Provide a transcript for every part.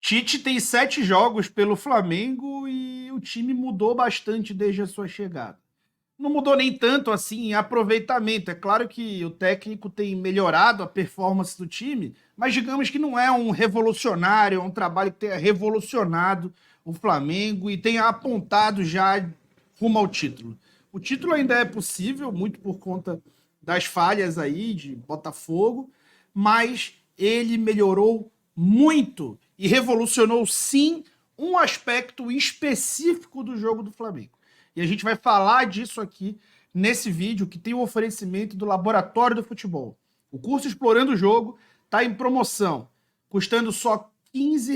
Tite tem 7 jogos pelo Flamengo e o time mudou bastante desde a sua chegada. Não mudou nem tanto assim em aproveitamento. É claro que o técnico tem melhorado a performance do time, mas digamos que não é um revolucionário, é um trabalho que tenha revolucionado o Flamengo e tenha apontado já rumo ao título. O título ainda é possível, muito por conta das falhas aí de Botafogo, mas ele melhorou muito e revolucionou sim um aspecto específico do jogo do Flamengo. E a gente vai falar disso aqui nesse vídeo que tem o oferecimento do Laboratório do Futebol. O curso Explorando o Jogo está em promoção, custando só R$ 15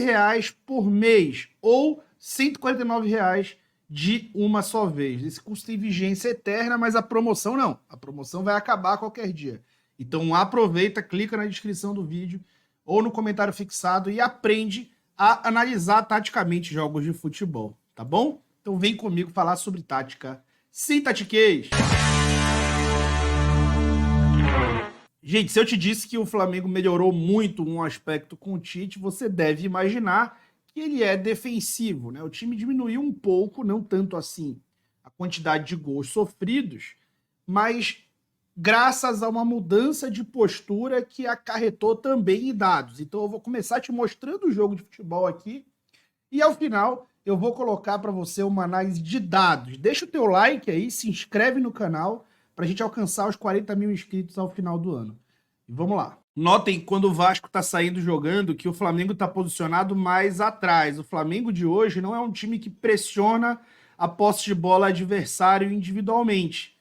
por mês ou R$ 149 de uma só vez. Esse curso tem vigência eterna, mas a promoção não. A promoção vai acabar qualquer dia. Então aproveita, clica na descrição do vídeo ou no comentário fixado e aprende a analisar taticamente jogos de futebol, tá bom? Então vem comigo falar sobre tática sem tatiquês. Gente, se eu te disse que o Flamengo melhorou muito um aspecto com o Tite, você deve imaginar que ele é defensivo, né? O time diminuiu um pouco, não tanto assim, a quantidade de gols sofridos, mas graças a uma mudança de postura que acarretou também em dados. Então eu vou começar te mostrando o jogo de futebol aqui e ao final eu vou colocar para você uma análise de dados. Deixa o teu like aí, se inscreve no canal para a gente alcançar os 40 mil inscritos ao final do ano. E vamos lá. Notem quando o Vasco está saindo jogando que o Flamengo está posicionado mais atrás. O Flamengo de hoje não é um time que pressiona a posse de bola adversário individualmente.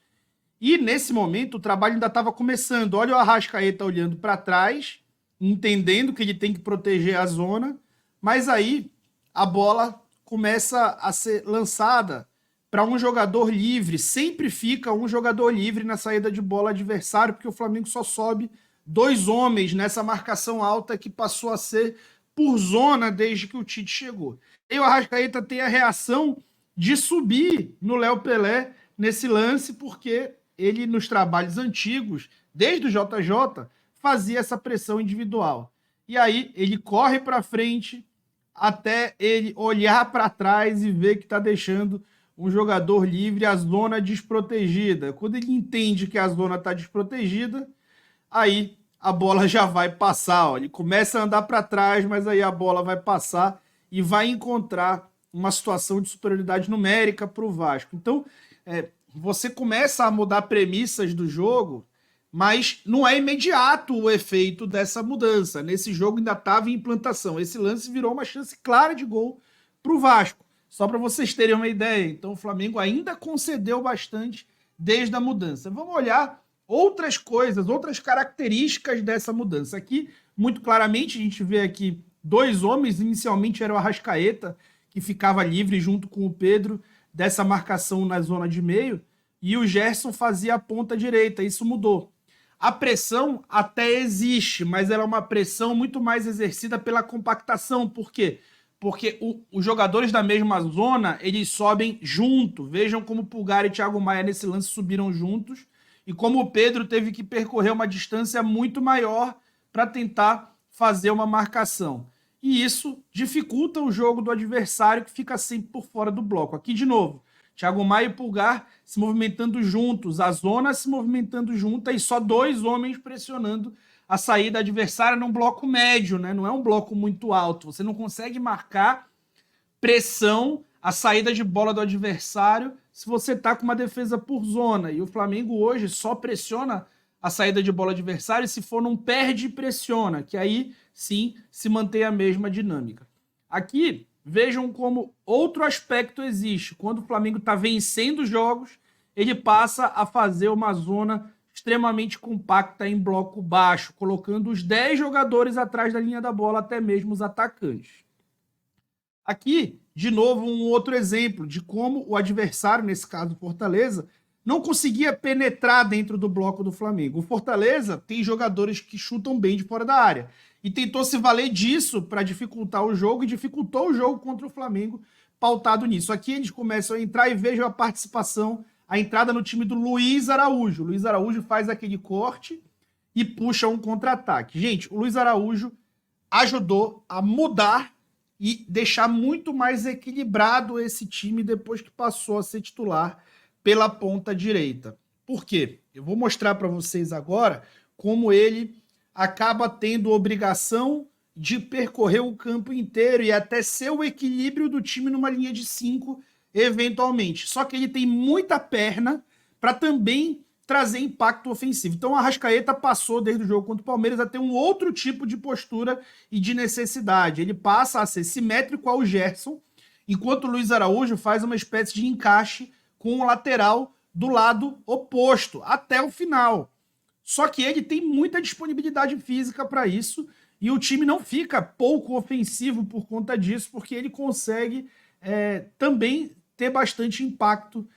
E nesse momento o trabalho ainda estava começando. Olha o Arrascaeta olhando para trás, entendendo que ele tem que proteger a zona, mas aí a bola começa a ser lançada para um jogador livre. Sempre fica um jogador livre na saída de bola adversário, porque o Flamengo só sobe 2 homens nessa marcação alta que passou a ser por zona desde que o Tite chegou. E o Arrascaeta tem a reação de subir no Léo Pelé nesse lance, porque ele, nos trabalhos antigos, desde o JJ, fazia essa pressão individual. E aí ele corre para frente até ele olhar para trás e ver que está deixando um jogador livre, a zona desprotegida. Quando ele entende que a zona está desprotegida, aí a bola já vai passar. Ó. Ele começa a andar para trás, mas aí a bola vai passar e vai encontrar uma situação de superioridade numérica para o Vasco. Então, você começa a mudar premissas do jogo, mas não é imediato o efeito dessa mudança. Nesse jogo ainda estava em implantação. Esse lance virou uma chance clara de gol para o Vasco. Só para vocês terem uma ideia. Então o Flamengo ainda concedeu bastante desde a mudança. Vamos olhar outras coisas, outras características dessa mudança. Aqui, muito claramente, a gente vê aqui 2 homens. Inicialmente era o Arrascaeta, que ficava livre junto com o Pedro dessa marcação na zona de meio, e o Gerson fazia a ponta direita. Isso mudou. A pressão até existe, mas ela é uma pressão muito mais exercida pela compactação. Por quê? Porque os jogadores da mesma zona, eles sobem junto. Vejam como o Pulgar e Thiago Maia nesse lance subiram juntos e como o Pedro teve que percorrer uma distância muito maior para tentar fazer uma marcação. E isso dificulta o jogo do adversário, que fica sempre por fora do bloco. Aqui, de novo, Thiago Maia e Pulgar se movimentando juntos, a zona se movimentando junta e só 2 homens pressionando a saída adversária num bloco médio, né? Não é um bloco muito alto. Você não consegue marcar pressão, a saída de bola do adversário, se você está com uma defesa por zona. E o Flamengo hoje só pressiona a saída de bola adversária se for num perde e pressiona, que aí sim se mantém a mesma dinâmica. Aqui, vejam como outro aspecto existe. Quando o Flamengo está vencendo jogos, ele passa a fazer uma zona extremamente compacta em bloco baixo, colocando os 10 jogadores atrás da linha da bola, até mesmo os atacantes. Aqui, de novo, um outro exemplo de como o adversário, nesse caso o Fortaleza, não conseguia penetrar dentro do bloco do Flamengo. O Fortaleza tem jogadores que chutam bem de fora da área e tentou se valer disso para dificultar o jogo e dificultou o jogo contra o Flamengo pautado nisso. Aqui eles começam a entrar e vejam a participação, a entrada no time do Luiz Araújo. O Luiz Araújo faz aquele corte e puxa um contra-ataque. Gente, o Luiz Araújo ajudou a mudar e deixar muito mais equilibrado esse time depois que passou a ser titular pela ponta direita. Por quê? Eu vou mostrar para vocês agora como ele acaba tendo obrigação de percorrer o campo inteiro e até ser o equilíbrio do time numa linha de 5, eventualmente. Só que ele tem muita perna para também trazer impacto ofensivo. Então o Arrascaeta passou desde o jogo contra o Palmeiras a ter um outro tipo de postura e de necessidade. Ele passa a ser simétrico ao Gerson, enquanto o Luiz Araújo faz uma espécie de encaixe com o lateral do lado oposto, até o final. Só que ele tem muita disponibilidade física para isso e o time não fica pouco ofensivo por conta disso, porque ele consegue também ter bastante impacto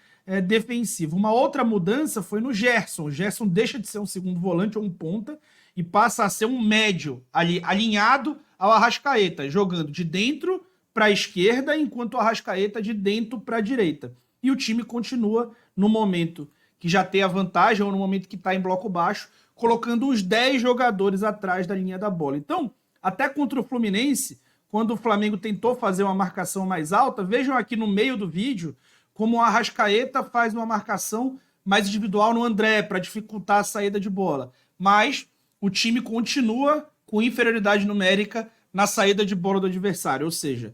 defensivo. Uma outra mudança foi no Gerson. O Gerson deixa de ser um segundo volante ou um ponta e passa a ser um médio ali, alinhado ao Arrascaeta, jogando de dentro para a esquerda, enquanto o Arrascaeta de dentro para a direita. E o time continua no momento que já tem a vantagem ou no momento que está em bloco baixo, colocando os 10 jogadores atrás da linha da bola. Então, até contra o Fluminense, quando o Flamengo tentou fazer uma marcação mais alta, vejam aqui no meio do vídeo como o Arrascaeta faz uma marcação mais individual no André para dificultar a saída de bola. Mas o time continua com inferioridade numérica na saída de bola do adversário. Ou seja,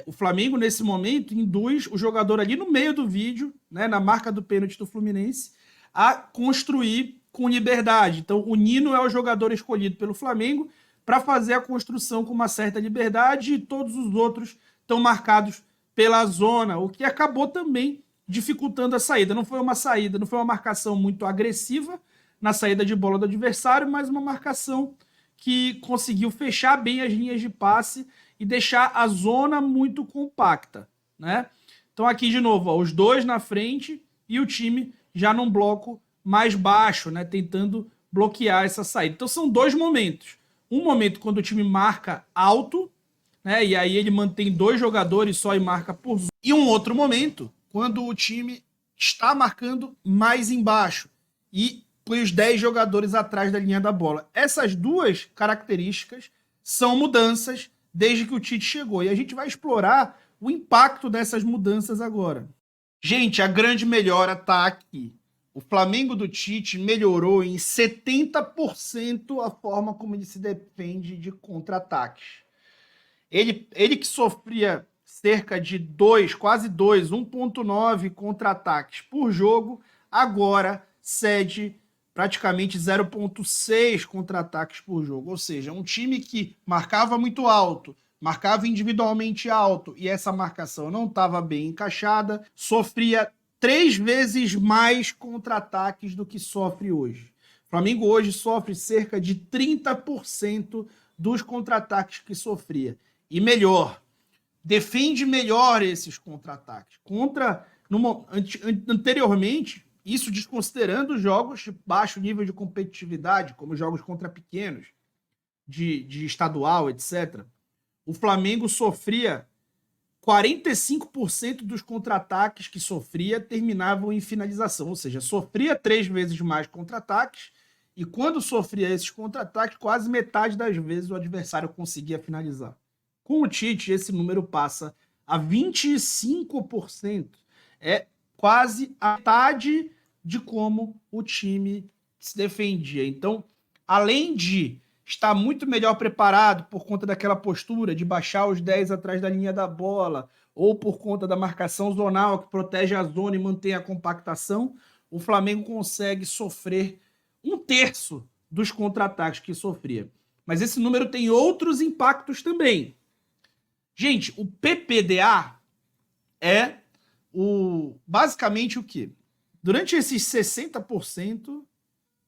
o Flamengo, nesse momento, induz o jogador ali no meio do vídeo, né, na marca do pênalti do Fluminense, a construir com liberdade. Então, o Nino é o jogador escolhido pelo Flamengo para fazer a construção com uma certa liberdade e todos os outros estão marcados pela zona, o que acabou também dificultando a saída. Não foi uma saída, não foi uma marcação muito agressiva na saída de bola do adversário, mas uma marcação que conseguiu fechar bem as linhas de passe e deixar a zona muito compacta, né? Então aqui de novo, ó, os dois na frente e o time já num bloco mais baixo, né, tentando bloquear essa saída. Então são dois momentos. Um momento quando o time marca alto, né, e aí ele mantém dois jogadores só e marca por zona. E um outro momento quando o time está marcando mais embaixo e põe os 10 jogadores atrás da linha da bola. Essas duas características são mudanças desde que o Tite chegou. E a gente vai explorar o impacto dessas mudanças agora. Gente, a grande melhora está aqui. O Flamengo do Tite melhorou em 70% a forma como ele se defende de contra-ataques. Ele que sofria cerca de 2, quase 2, 1.9 contra-ataques por jogo, agora cede praticamente 0.6 contra-ataques por jogo. Ou seja, um time que marcava muito alto, marcava individualmente alto e essa marcação não estava bem encaixada, sofria 3 vezes mais contra-ataques do que sofre hoje. O Flamengo hoje sofre cerca de 30% dos contra-ataques que sofria. E melhor, defende melhor esses contra-ataques. Anteriormente, isso desconsiderando jogos de baixo nível de competitividade, como jogos contra pequenos, de estadual, etc., o Flamengo sofria 45% dos contra-ataques que sofria terminavam em finalização, ou seja, sofria 3 vezes mais contra-ataques e quando sofria esses contra-ataques, quase metade das vezes o adversário conseguia finalizar. Com o Tite, esse número passa a 25%. É quase a metade de como o time se defendia. Então, além de estar muito melhor preparado por conta daquela postura de baixar os 10 atrás da linha da bola, ou por conta da marcação zonal que protege a zona e mantém a compactação, o Flamengo consegue sofrer 1/3 dos contra-ataques que sofria. Mas esse número tem outros impactos também. Gente, o PPDA é basicamente o quê? Durante esses 60%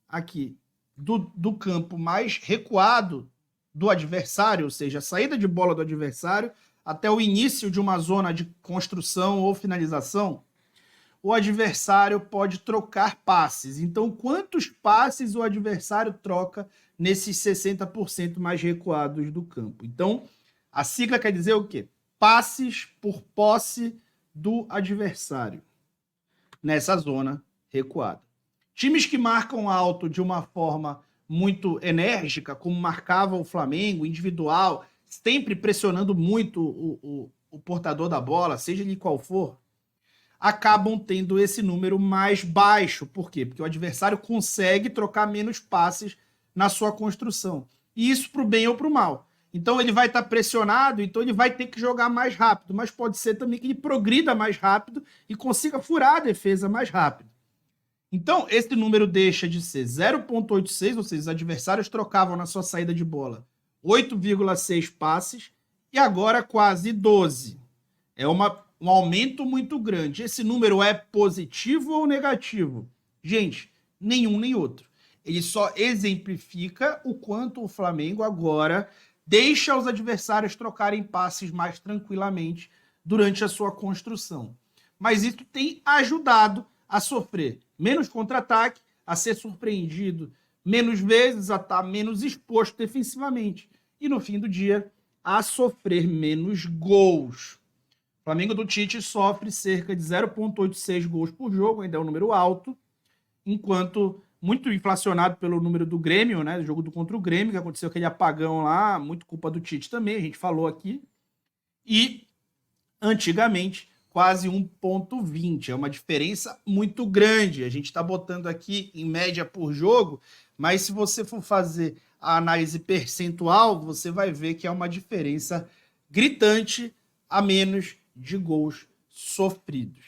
aqui do campo mais recuado do adversário, ou seja, a saída de bola do adversário até o início de uma zona de construção ou finalização, o adversário pode trocar passes. Então, quantos passes o adversário troca nesses 60% mais recuados do campo? Então, a sigla quer dizer o quê? Passes por posse do adversário nessa zona recuada. Times que marcam alto de uma forma muito enérgica, como marcava o Flamengo, individual, sempre pressionando muito o portador da bola, seja ele qual for, acabam tendo esse número mais baixo. Por quê? Porque o adversário consegue trocar menos passes na sua construção. E isso para o bem ou para o mal. Então ele vai estar pressionado, então ele vai ter que jogar mais rápido, mas pode ser também que ele progrida mais rápido e consiga furar a defesa mais rápido. Então esse número deixa de ser 0,86, ou seja, os adversários trocavam na sua saída de bola 8,6 passes e agora quase 12. É um aumento muito grande. Esse número é positivo ou negativo? Gente, nenhum nem outro. Ele só exemplifica o quanto o Flamengo agora deixa os adversários trocarem passes mais tranquilamente durante a sua construção. Mas isso tem ajudado a sofrer menos contra-ataque, a ser surpreendido menos vezes, a estar menos exposto defensivamente. E no fim do dia, a sofrer menos gols. O Flamengo do Tite sofre cerca de 0,86 gols por jogo, ainda é um número alto, enquanto muito inflacionado pelo número do Grêmio, né? O jogo contra o Grêmio, que aconteceu aquele apagão lá, muito culpa do Tite também, a gente falou aqui. E, antigamente, quase 1,20. É uma diferença muito grande. A gente está botando aqui em média por jogo, mas se você for fazer a análise percentual, você vai ver que é uma diferença gritante a menos de gols sofridos.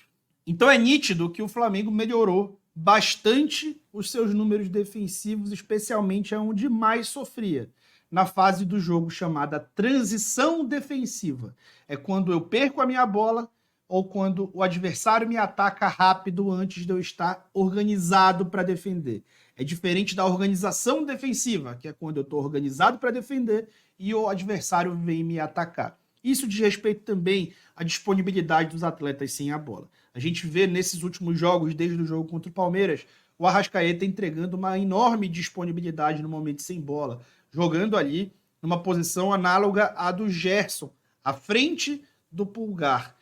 Então é nítido que o Flamengo melhorou bastante os seus números defensivos, especialmente onde mais sofria, na fase do jogo chamada transição defensiva. É quando eu perco a minha bola ou quando o adversário me ataca rápido antes de eu estar organizado para defender. É diferente da organização defensiva, que é quando eu estou organizado para defender e o adversário vem me atacar. Isso diz respeito também à disponibilidade dos atletas sem a bola. A gente vê nesses últimos jogos, desde o jogo contra o Palmeiras, o Arrascaeta entregando uma enorme disponibilidade no momento sem bola, jogando ali numa posição análoga à do Gerson, à frente do Pulgar.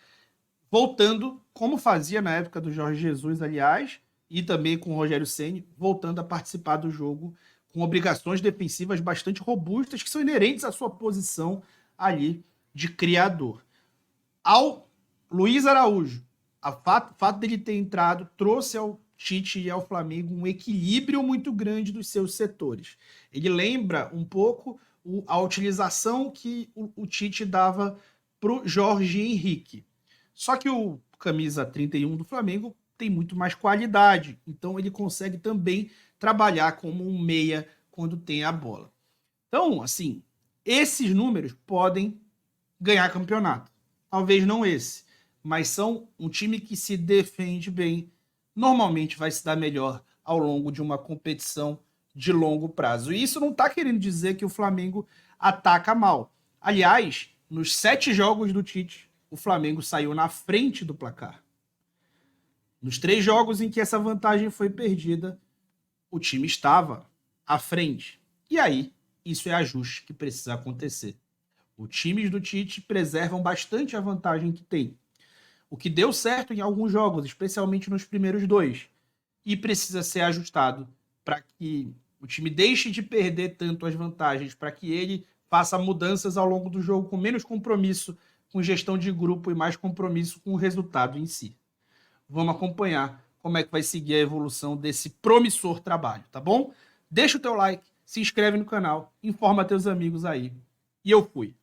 Voltando, como fazia na época do Jorge Jesus, aliás, e também com o Rogério Ceni, voltando a participar do jogo com obrigações defensivas bastante robustas, que são inerentes à sua posição ali de criador. Ao Luiz Araújo, o fato dele ter entrado trouxe ao Tite e ao Flamengo um equilíbrio muito grande dos seus setores. Ele lembra um pouco a utilização que o Tite dava para o Jorge Henrique. Só que o camisa 31 do Flamengo tem muito mais qualidade, então ele consegue também trabalhar como um meia quando tem a bola. Então, assim, esses números podem ganhar campeonato. Talvez não esse, mas são um time que se defende bem, normalmente vai se dar melhor ao longo de uma competição de longo prazo. E isso não está querendo dizer que o Flamengo ataca mal. Aliás, nos 7 jogos do Tite, o Flamengo saiu na frente do placar. Nos 3 jogos em que essa vantagem foi perdida, o time estava à frente. E aí, isso é ajuste que precisa acontecer. Os times do Tite preservam bastante a vantagem que tem. O que deu certo em alguns jogos, especialmente nos primeiros 2. E precisa ser ajustado para que o time deixe de perder tanto as vantagens, para que ele faça mudanças ao longo do jogo com menos compromisso com gestão de grupo e mais compromisso com o resultado em si. Vamos acompanhar como é que vai seguir a evolução desse promissor trabalho, tá bom? Deixa o teu like, se inscreve no canal, informa teus amigos aí. E eu fui.